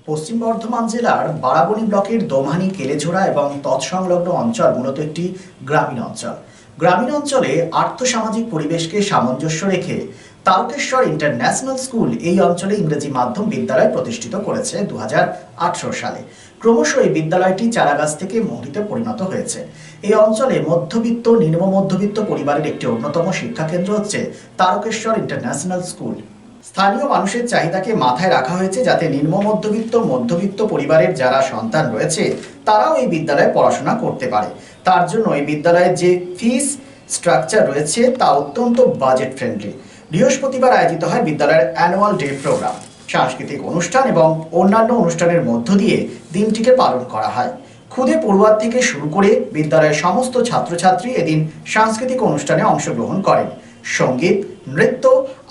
পশ্চিম বর্ধমান জেলার বারাবণী ব্লকের দোমানি কেলেঝোড়া এবং তৎসংলগ্ন অঞ্চল মূলত একটি গ্রামীণ অঞ্চল। গ্রামীণ অঞ্চলে আর্থসামাজিক পরিবেশকে সামঞ্জস্য রেখে তারকেশ্বর ইন্টারন্যাশনাল স্কুল এই অঞ্চলে ইংরেজি মাধ্যম বিদ্যালয় প্রতিষ্ঠিত করেছে 2018 সালে। ক্রমশ এই বিদ্যালয়টি চারাগাছ থেকে মহরীতে পরিণত হয়েছে। এই অঞ্চলে মধ্যবিত্ত নিম্ন মধ্যবিত্ত পরিবারের একটি অন্যতম শিক্ষাকেন্দ্র হচ্ছে তারকেশ্বর ইন্টারন্যাশনাল স্কুল। স্থানীয় মানুষের চাহিদাকে মাথায় রাখা হয়েছে যাতে নিম্ন মধ্যবিত্ত পরিবারের যারা সন্তান রয়েছে তারাও এই বিদ্যালয়ে পড়াশোনা করতে পারে। তার জন্য এই বিদ্যালয়ের যে ফিস স্ট্রাকচার রয়েছে তা অত্যন্ত বাজেট ফ্রেন্ডলি। বৃহস্পতিবার আয়োজিত হয় বিদ্যালয়ের অ্যানুয়াল ডে প্রোগ্রাম। সাংস্কৃতিক অনুষ্ঠান এবং অন্যান্য অনুষ্ঠানের মধ্য দিয়ে দিনটিকে পালন করা হয়। খুদে পড়ুয়ার থেকে শুরু করে বিদ্যালয়ের সমস্ত ছাত্রছাত্রী এদিন সাংস্কৃতিক অনুষ্ঠানে অংশগ্রহণ করেন। সঙ্গীত, নৃত্য,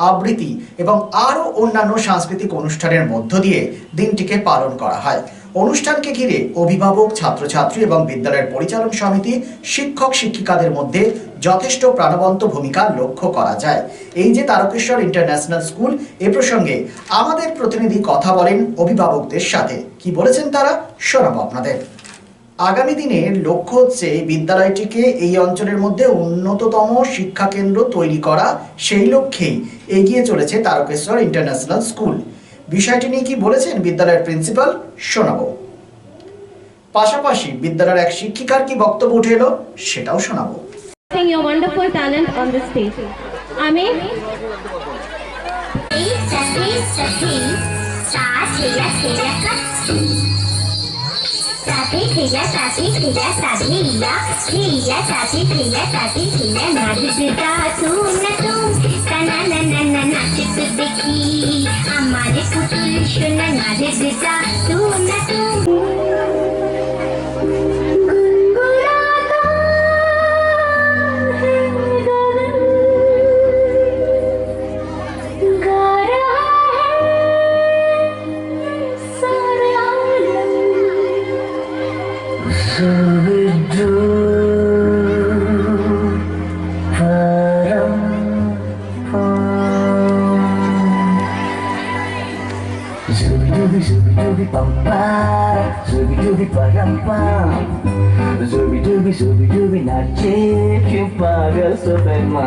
আবৃত্তি এবং আরও অন্যান্য সাংস্কৃতিক অনুষ্ঠানের মধ্য দিয়ে দিনটিকে পালন করা হয়। অনুষ্ঠানকে ঘিরে অভিভাবক, ছাত্রছাত্রী এবং বিদ্যালয়ের পরিচালন সমিতি, শিক্ষক শিক্ষিকাদের মধ্যে যথেষ্ট প্রাণবন্ত ভূমিকা লক্ষ্য করা যায়। এই যে তারকেশ্বর ইন্টারন্যাশনাল স্কুল, এ প্রসঙ্গে আমাদের প্রতিনিধি কথা বলেন অভিভাবকদের সাথে। কি বলেছেন তারা শোনাবো আপনাদের। আগামী দিনের লক্ষ্য হচ্ছে বিদ্যালয়টিকে এই অঞ্চলের মধ্যে উন্নততম শিক্ষা কেন্দ্র তৈরি করা। সেই লক্ষ্যেই এগিয়ে চলেছে তারকেশ্বর ইন্টারন্যাশনাল স্কুল। বিষয়টি নিয়ে কি বলেছেন বিদ্যালয়ের প্রিন্সিপাল শোনাবো। পাশাপাশি বিদ্যালয়ের এক শিক্ষিকার কি বক্তব্য উঠে এলো সেটাও শোনাবো। Your wonderful talent on the stage. আমি हमारे पुतुल सुना नारे बेटा तू न तू Zubi pam pam, zubi param pam, zubi nache, que paga sofema.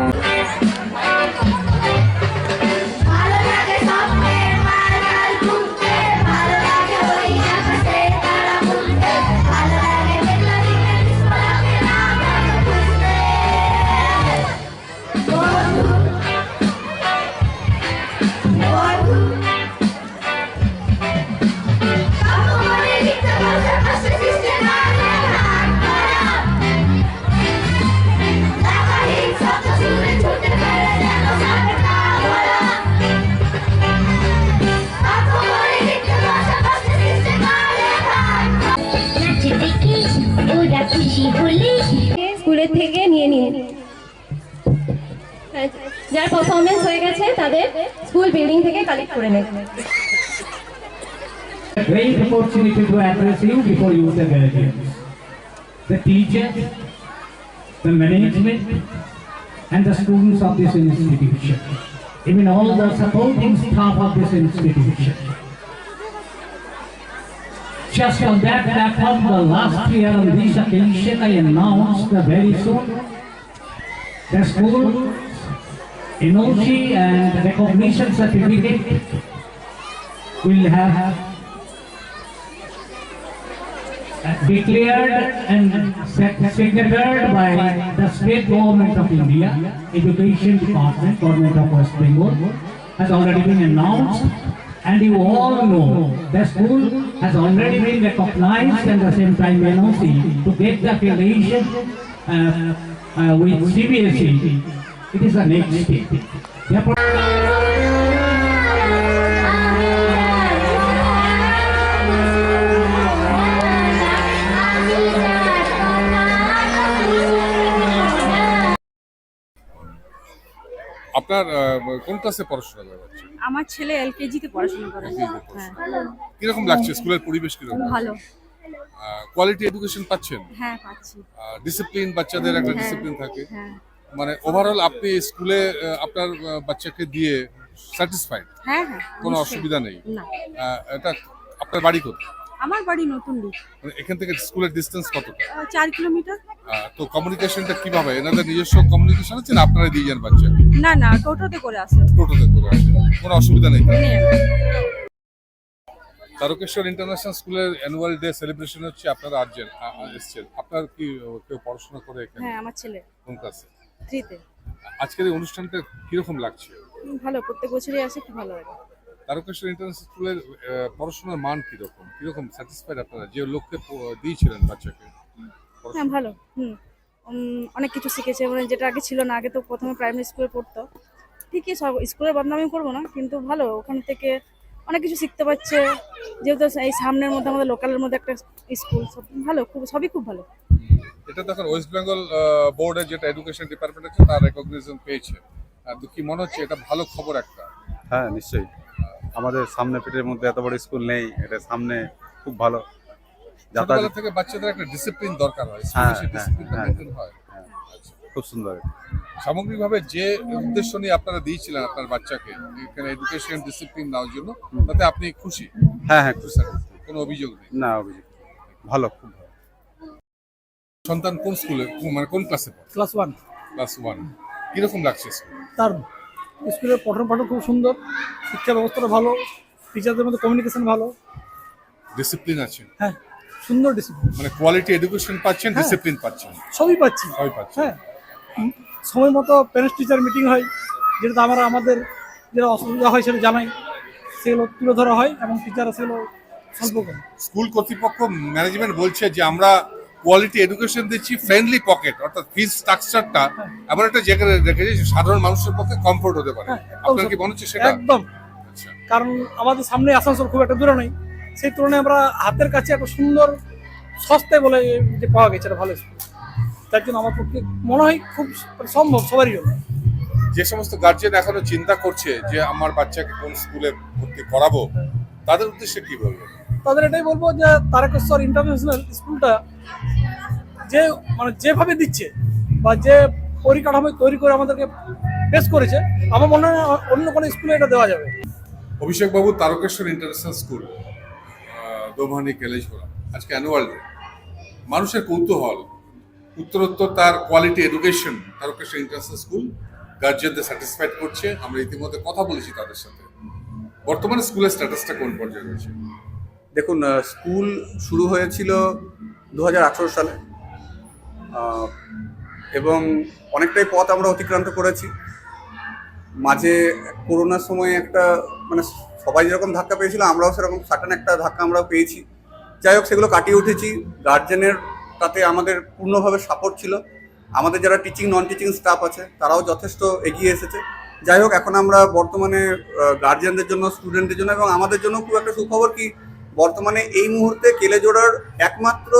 স্কুলের থেকে নিয়ে নিন। যার পারফরমেন্স হয়ে গেছে তাদের স্কুল বিল্ডিং থেকে কালেক্ট করে নেন। Great opportunity to address you before you the guardians, the teachers, the management, and the students of this institution, even all the supporting staff of this institution. Just on that platform, the last year on this occasion, I announced that very soon the school NOC and recognition certificate will have declared and seconded by the state government of India, Education Department, Government of West Bengal, has already been announced. And you all know the school has already been recognized and at the same time NOC to get the affiliation with CBSE. It is the next step. Therefore, আপনার কোন ক্লাসে পড়াশোনা করছে? আমার ছেলে এলকেজিতে পড়াশোনা করে। হ্যাঁ, কিরকম লাগছে স্কুলের পরিবেশ কিরকম? ভালো। কোয়ালিটি এডুকেশন পাচ্ছেন? হ্যাঁ, পাচ্ছি। ডিসিপ্লিন, বাচ্চাদের একটা হ্যাঁ, ডিসিপ্লিন থাকে। হ্যাঁ, মানে ওভারঅল আপনি স্কুলে আপনার বাচ্চাকে দিয়ে স্যাটিসফাইড? হ্যাঁ, হ্যাঁ, কোনো নিশ্চয়ই। অসুবিধা নেই? না। এটা আপনার বাড়ি কোথায়? আমার বাড়ি নতুন দ্বীপ, মানে এখান থেকে স্কুলের ডিস্টেন্স কতটা? 4 কিলোমিটার। তো কমিউনিকেশনটা কিভাবে? এনাদের নিজস্ব কমিউনিকেশন আছে না আপনারা দিয়ে যান বাচ্চা? না না, টোটোতে করে আসে। টোটোতে করে আসে, কোনো অসুবিধা নেই। নেই। তারকেশ্বর ইন্টারন্যাশনাল স্কুলের অ্যানুয়াল ডে সেলিব্রেশন হচ্ছে, আপনারা এসছেন। আপনার কি কেউ পড়াশোনা করে এখানে? হ্যাঁ, আমার ছেলে কোন ক্লাসে? 3-তে। আজকের এই অনুষ্ঠানটা কিরকম লাগছে? ভালো, প্রত্যেক বছরই আসে, খুব ভালো লাগে। তারকেশ্বর ইন্টারন্যাশনাল স্কুলের পড়াশোনার মান কিরকম? কিরকম স্যাটিসফাইড আপনারা যে লোককে দিয়েছিলেন বাচ্চাকে? হ্যাঁ, ভালো। অনেক কিছু শিখেছে, মানে যেটা আগে ছিল না। আগে তো প্রথমে প্রাইমারি স্কুলে পড়তো, ঠিকই সব স্কুলের বদনামি করবো না, কিন্তু ভালো, ওখান থেকে অনেক কিছু শিখতে পারছে। যেহেতু এই সামনের মধ্যে আমাদের লোকালের মধ্যে একটা স্কুল, সব ভালো, সবই খুব ভালো। এটা তখন ওয়েস্ট বেঙ্গল বোর্ডের যেটা এডুকেশন ডিপার্টমেন্ট আছে তার রেকগনিশন পেয়েছে। তো কি মনে হচ্ছে এটা ভালো খবর একটা? হ্যাঁ, নিশ্চয়ই। আমাদের সামনে পেটের মধ্যে এত বড় স্কুল নেই, এটা সামনে খুব ভালো। ছোটবেলা থেকে বাচ্চাদের একটা ডিসিপ্লিন দরকার হয়, হ্যাঁ, ডিসিপ্লিনটা হ্যাঁ, মেনটেন হয়। খুব সুন্দর। সামগ্রিকভাবে যে উদ্দেশ্য নিয়ে আপনারা দিয়েছিলেন আপনার বাচ্চাকে এখানে এডুকেশন ডিসিপ্লিন নেওয়ার জন্য, তাতে আপনি খুশি? হ্যাঁ হ্যাঁ, খুব কোনো অভিযোগ নেই? না, অভিযোগ ভালো, খুব ভালো। সন্তান কোন স্কুলে, মানে কোন ক্লাসে পড়ে? ক্লাস 1। ক্লাস 1। কিরকম লাগছে স্কুল? তার স্কুলের পঠন পাঠন খুব সুন্দর, শিক্ষা ব্যবস্থাটা ভালো, টিচারদের মধ্যে কমিউনিকেশন ভালো। ডিসিপ্লিন আছে? হ্যাঁ, সুন্দর ডিসিপ্লিন, মানে কোয়ালিটি এডুকেশন পাচ্ছেন, হ্যাঁ। ডিসিপ্লিন পাচ্ছেন, সবই পাচ্ছি। সবই পাচ্ছেন। হ্যাঁ, সময় মতো প্যারেন্টস টিচার মিটিং হয়, যেটাতে আমাদের যেটা অসুবিধা হয় সেটা জানাই, সেগুলো তুলে ধরা হয় এবং টিচাররা সেগুলো সলভ করে। স্কুল কর্তৃপক্ষ ম্যানেজমেন্ট বলছে যে আমরা কোয়ালিটি এডুকেশন দিচ্ছি, ফ্রেন্ডলি পকেট, অর্থাৎ ফিস স্ট্রাকচারটা এমন একটা জায়গায় রেখেছে যে সাধারণ মানুষের পক্ষে কমফোর্ট হতে পারে। হ্যাঁ, আপনার কি মনে হচ্ছে সেটা? একদম। আচ্ছা। কারণ আমাদের সামনে আসানসোল খুব একটা দূরে নেই, সেই তুলনায় আমরা হাতের কাছে একটা সুন্দর সস্তায় বলে যে পাওয়া গেছে, এটা ভালো স্কুল। তার জন্য আমার পক্ষে মনে হয় খুব সম্ভব সবারই জন্য। যে সমস্ত গার্জিয়ান এখনো চিন্তা করছে যে আমার বাচ্চাকে কোন স্কুলে ভর্তি করাবো, তাদের উদ্দেশ্যে কি বলবো? তাদের এটাই বলবো যে তারকেশ্বর ইন্টারন্যাশনাল স্কুলটা যেভাবে দিচ্ছে বা যে পরিকাঠামো তৈরি করে আমাদেরকে পেশ করেছে, আমার মনে হয় অন্য কোনো স্কুলে এটা দেওয়া যাবে। অভিষেক বাবু, তারকেশ্বর ইন্টারন্যাশনাল স্কুল দোমানি কেলেঝোড়া আজকে অ্যানুয়াল ডে, মানুষের কৌতূহল, উত্তরোত্তর তার quality education Tarakeswar international school গার্জিয়ানদের স্যাটিসফাইড করছে। আমরা ইতিমধ্যে কথা বলেছি তাদের সাথে। বর্তমানে স্কুলের স্ট্যাটাসটা কোন পর্যায়ে রয়েছে? দেখুন, স্কুল শুরু হয়েছিল 2018 সালে, এবং অনেকটাই পথ আমরা অতিক্রান্ত করেছি। মাঝে করোনার সময় একটা সবাই যেরকম ধাক্কা পেয়েছিল, আমরাও সেরকম সার্টেন একটা ধাক্কা আমরাও পেয়েছি। যাই হোক, সেগুলো কাটিয়ে উঠেছি। গার্জেনের তাতে আমাদের পূর্ণভাবে সাপোর্ট ছিল। আমাদের যারা টিচিং নন টিচিং স্টাফ আছে তারাও যথেষ্ট এগিয়ে এসেছে। যাই হোক, এখন আমরা বর্তমানে গার্জিয়ানদের জন্য, স্টুডেন্টদের জন্য এবং আমাদের জন্য খুব একটা সুখবর কি, বর্তমানে এই মুহূর্তে কেলেজোড়ার একমাত্র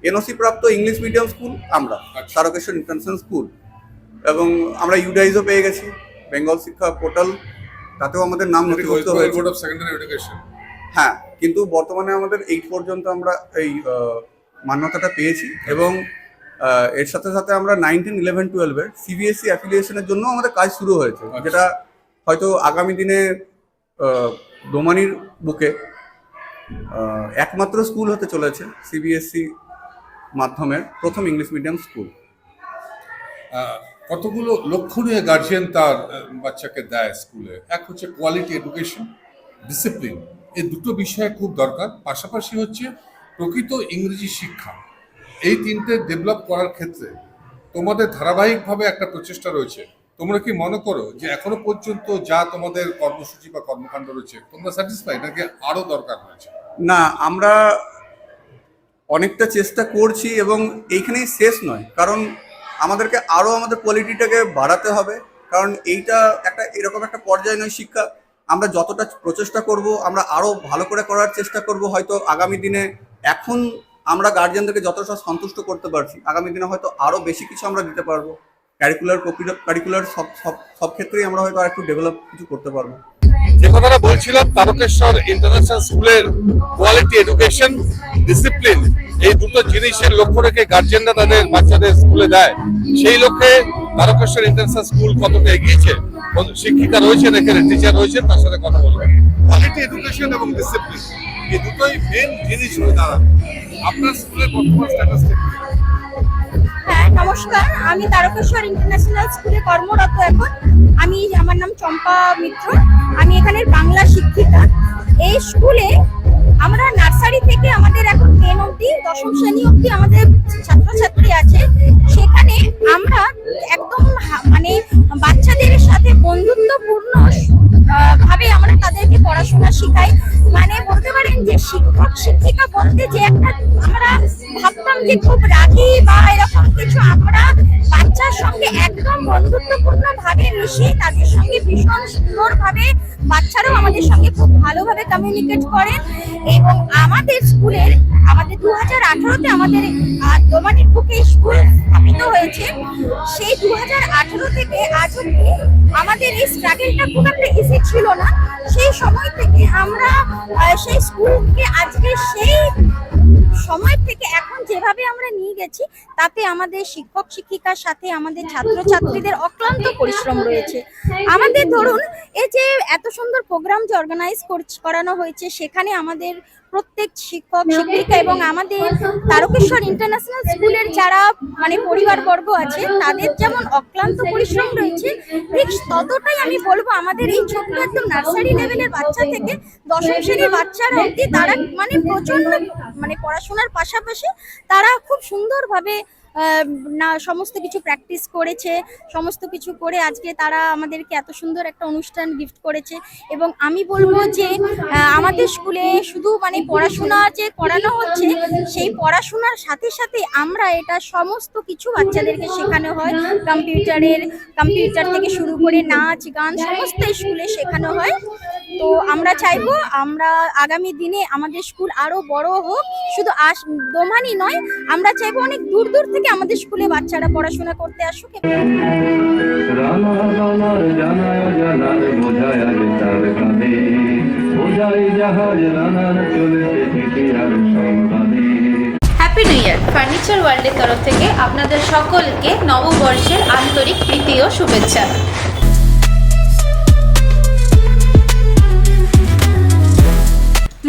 এনওসি প্রাপ্ত ইংলিশ মিডিয়াম স্কুল আমরা, তারকেশ্বর ইন্টারন্যাশনাল স্কুল। এবং আমরা ইউডাইজও পেয়ে গেছি, বেঙ্গল শিক্ষা পোর্টাল, তাতেও আমাদের নাম নথিভুক্ত হয়েছে। Board of secondary education. হ্যাঁ, কিন্তু বর্তমানে আমাদের 8 পর্যন্ত আমরা এই মান্যতাটা পেয়েছি। এবং এর সাথে সাথে আমরা 9, 10, 11, 12 সিবিএসই অ্যাফিলিয়েশনের জন্য আমাদের কাজ শুরু হয়েছে, যেটা হয়তো আগামী দিনে দোমানির বুকে একমাত্র স্কুল হতে চলেছে সিবিএসই মাধ্যমের প্রথম ইংলিশ মিডিয়াম স্কুল। কতগুলো লক্ষণীয় গার্জিয়ান তার বাচ্চাকে দেয় স্কুলে। এক হচ্ছে কোয়ালিটি এডুকেশন, ডিসিপ্লিন, এই দুটো বিষয় খুব দরকার। পাশাপাশি হচ্ছে প্রকৃত ইংরেজি শিক্ষা। এই তিনটে ডেভেলপ করার ক্ষেত্রে তোমাদের ধারাবাহিকভাবে একটা প্রচেষ্টা রয়েছে। তোমরা কি মনে করো যে এখনো পর্যন্ত যা তোমাদের কর্মসূচি বা কর্মকাণ্ড রয়েছে তোমরা স্যাটিসফাইড, নাকি আরো দরকার রয়েছে? না, আমরা অনেকটা চেষ্টা করছি এবং এইখানেই শেষ নয়, কারণ আমাদেরকে আরও আমাদের কোয়ালিটিটাকে বাড়াতে হবে। কারণ এইটা এরকম একটা পর্যায় নয় শিক্ষা। আমরা যতটা প্রচেষ্টা করব, আমরা আরও ভালো করে করার চেষ্টা করব। হয়তো আগামী দিনে এখন আমরা গার্জিয়ানদেরকে যতটা সন্তুষ্ট করতে পারছি, আগামী দিনে হয়তো আরও বেশি কিছু আমরা দিতে পারবো। কারিকুলার সব ক্ষেত্রেই আমরা হয়তো আরেকটু ডেভেলপ কিছু করতে পারবো। যে কথাটা বলছিলাম, তারকেশ্বর ইন্টারন্যাশনাল স্কুলের কোয়ালিটি এডুকেশন, ডিসিপ্লিন, এই দুটো জিনিসের লক্ষ্য রেখে গার্জিয়ানরা তাদের বাচ্চাদের স্কুলে দেয়। সেই লক্ষ্যে তারকেশ্বর ইন্টারন্যাশনাল স্কুল কতটা এগিয়েছে, শিক্ষিকা রয়েছেন এখানে, টিচার রয়েছেন, তার সাথে কথা বলবেন। কোয়ালিটি এডুকেশন এবং ডিসিপ্লিন এই দুটোই মেন জিনিস হয়ে দাঁড়াবে। আপনার স্কুলের বর্তমান স্ট্যাটাসটা কি? হ্যাঁ, নমস্কার, আমি তারকেশ্বর ইন্টারন্যাশনাল স্কুলে কর্মরত এখন। আমার নাম চম্পা মিত্র, আমি এখানের বাংলা শিক্ষিকা। এই স্কুলে আমরা নার্সারি থেকে আমাদের এখন 10 অবধি 10ম শ্রেণী অবধি আমাদের ছাত্রছাত্রী আছে। সেখানে আমরা একদম মানে বাচ্চাদের সাথে বন্ধুত্বপূর্ণ ভাবে আমরা তাদেরকে পড়াশোনা শেখাই। মানে বলতে পারেন যে শিক্ষক শিক্ষিকা বলতে যে একটা আমরা ভাবতাম যে খুব রাগী বা এরকম কিছু, আমরা বাচ্চার সঙ্গে একদম বন্ধুত্বপূর্ণ ভাবে মিশে তাদের সঙ্গে ভীষণ সুন্দর ভাবে বাচ্চারাও আমাদের সঙ্গে খুব ভালোভাবে কমিউনিকেট করেন। এবং আমাদের স্কুলের 2018-তে আমাদের দোমানির বুকে স্কুল স্থাপিত হয়েছে। সেই 2018 থেকে আজ অব্দি আমাদের এই স্ট্রাগলটা খুব একটা ইজি ছিল না। সেই সময় থেকে আমরা সেই স্কুলকে আজকে সেই সময় থেকে এখন যেভাবে আমরা নিয়ে গেছি, তাতে আমাদের শিক্ষক শিক্ষিকার সাথে আমাদের ছাত্রছাত্রীদের অক্লান্ত পরিশ্রম রয়েছে। আমাদের ধরুন এই যে এত সুন্দর প্রোগ্রাম যে অর্গানাইজ করানো হয়েছে, সেখানে আমাদের প্রত্যেক শিক্ষক শিক্ষিকা এবং আমাদের তারকেশ্বর ইন্টারন্যাশনাল স্কুলের যারা মানে পরিবারবর্গ আছে, তাদের যেমন অক্লান্ত পরিশ্রম রয়েছে, ঠিক ততটাই আমি বলবো আমাদের এই ছোট্ট একদম নার্সারি লেভেলের বাচ্চা থেকে 10ম শ্রেণীর বাচ্চারা অবধি তারা মানে প্রচন্ড মানে পড়াশোনার পাশাপাশি তারা খুব সুন্দরভাবে না সমস্ত কিছু প্র্যাকটিস করেছে, সমস্ত কিছু করে আজকে তারা আমাদেরকে এত সুন্দর একটা অনুষ্ঠান গিফট করেছে। এবং আমি বলবো যে আমাদের স্কুলে শুধু মানে পড়াশোনা যে করানো হচ্ছে, সেই পড়াশোনার সাথে সাথে আমরা এটা সমস্ত কিছু বাচ্চাদেরকে শেখানো হয়। কম্পিউটার থেকে শুরু করে নাচ গান সমস্ত স্কুলে শেখানো হয়। তো আমরা চাইবো আমরা আগামী দিনে আমাদের স্কুল আরো বড় হোক, শুধু দোমানি নয়, আমরা চাইবো অনেক দূর দূর থেকে আমাদের স্কুলে বাচ্চারা পড়াশোনা করতে আসুক। Happy new year! ফার্নিচার ওয়ার্ল্ডের তরফ থেকে আপনাদের সকলকে নববর্ষের আন্তরিক প্রীতি ও শুভেচ্ছা।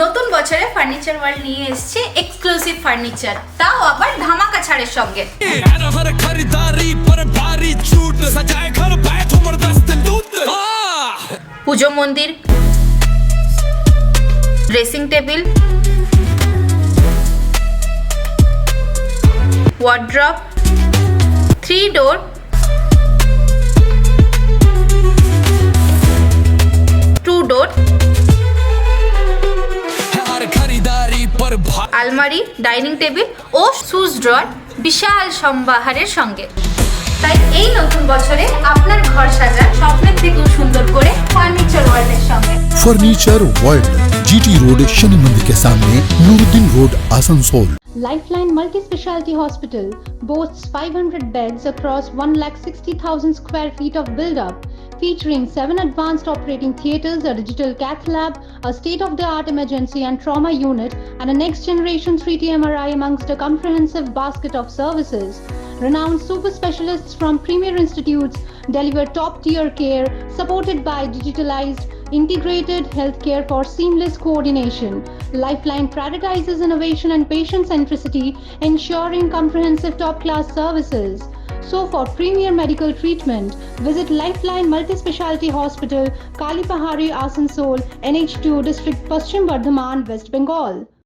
নতুন বছরে ফার্নিচার ওয়ার্ল্ড নিয়ে এসেছে এক্সক্লুসিভ ফার্নিচার, তাও আবার ধামাকা ছাড়ের সঙ্গে। পুজো মন্দির, ড্রেসিং টেবিল, ওয়ার্ড্রপ, 3 ডোর, 2 ডোর, আলমারি, ডাইনিং টেবিল ও শুজ ড্রয়ার বিশাল সম্ভারের সঙ্গে। তাই এই নতুন বছরে আপনার ঘর সাজান স্বপ্নের থেকেও সুন্দর করে ফার্নিচার ওয়ার্ল্ডের সঙ্গে। Furniture world, GT road, Shani मंदिर के सामने, Nooruddin road, Asansol. Lifeline Multi-Speciality Hospital boasts 500 beds across 1,60,000 square feet of build-up, featuring 7 advanced operating theatres, a digital cath lab, a state-of-the-art emergency and trauma unit, and a next-generation 3D MRI amongst a comprehensive basket of services. Renowned super specialists from premier institutes deliver top-tier care, supported by digitalized, integrated healthcare for seamless coordination. Lifeline prioritizes innovation and patient centricity, ensuring comprehensive top-class services. So for premier medical treatment, visit Lifeline Multi-Speciality Hospital, Kalipahari, Asansol, NH2 District, Paschim Bardhaman, West Bengal.